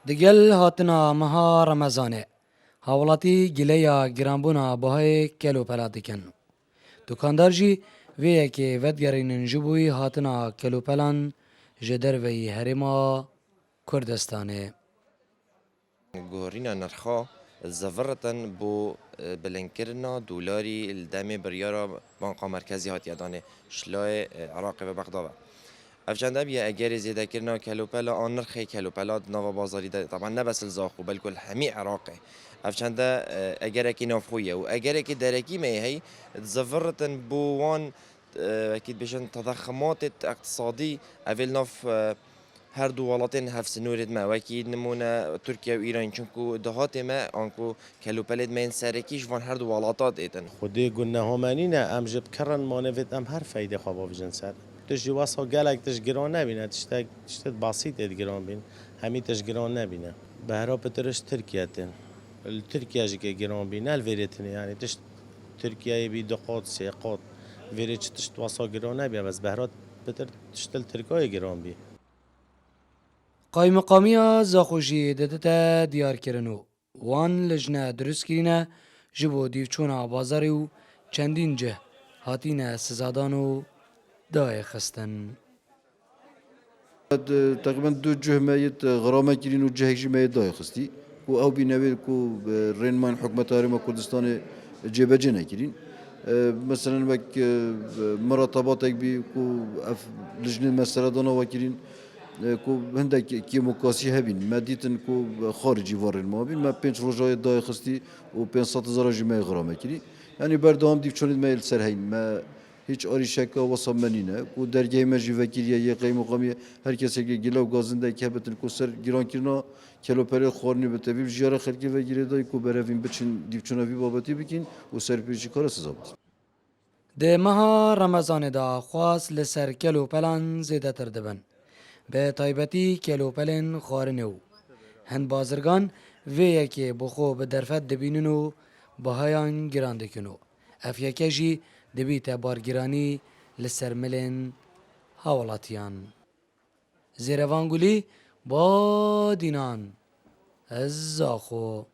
دگل هاتنا مها رمضانه هاولاتی گلیا گرانبونا بهای کلو پلا دکن. دکاندار جی وی که ودگرینن جبوی هاتنا کلو پلان جدر وی هرما کردستانه. گوهرینا نرخا زفرتن بو بلنکرنا دلاری الدم بریارا بانقا مرکزی هات یادانه شلای عراق و بغداد. افشانده بیا اگر زیاده کرنا کلوپلا آن نرخ کلوپلا نوا بازاری ده طبعا نه بس الزاخو بل کل همه عراقه افشانده اگر اکی نافخویه و اگر اکی درکی می هی زفرتن بوان اكيد بيشن تضخمات اقتصادي اول ناف هر دو ولاتین هفت سنورد ما وکی نمونه ترکیه و ایران چونکو دهات ما آنکو کلوپلد من سرکیش وان هر دو ولاتات ایتن خودی گناه همانی نه ام جب کرن ما نوید ام هر فایده خواب بجن سر تجی واسه گلک تج گران نبینه تشت بسیط اد گران بین همی تج گران نبینه بهرا پترش ترکیه تن ترکیه جی که گران بینه الوریتنی یعنی تشت ترکیه بی دقات سیقات وری تشت واسه گران نبینه بس بهرا پتر تشتل ترکیه گران بی قای مقامیا زاخوشی ددتا دیار کرنو وان لجنه درست کرینه جبو دیوچونا بازاری و چندین جه هاتینه سزادانو دای خستن. تقریبا دو جهميت غرامة كيرين وجهك جمية داي خستي كو أو بينوي كو رينمان حكومة هارما كردستان جيبه جنا كيرين مثلا بك مرتباتك بي كو اف لجنة مسألة دانا وكيرين كو هندك كيموكاسي هبين ما ديتن كو خارجي وارن ما بين ما بينش رجاي داي خستي و 500,000 جمية غرامة كيرين يعني بردهم ديك شونيد ما يلسر هين ما hiç arişeka wasamanine ku dergey mecî vekiliye ye qeymuqamiye her keseke gilav gazinde kebetin ku ser giran kelopere xorni bitevî jiyara xelkê ve girêdayî ku berevîn biçin dîvçûna vî babetî bikin û serpêjî kara sizabit. ده مها رمضان دا خواست لسر کلو پلان زیده تر دبن. به تایبەتی کلوپلên xwarinê û hin bazirgan vê yekê bixwe bi derfet dibînin û bihayan giran dikin û ev yeke jî dibîte bargiranî li ser milên hawilatiyan. Zêrevangulî ba dînan ez zaxo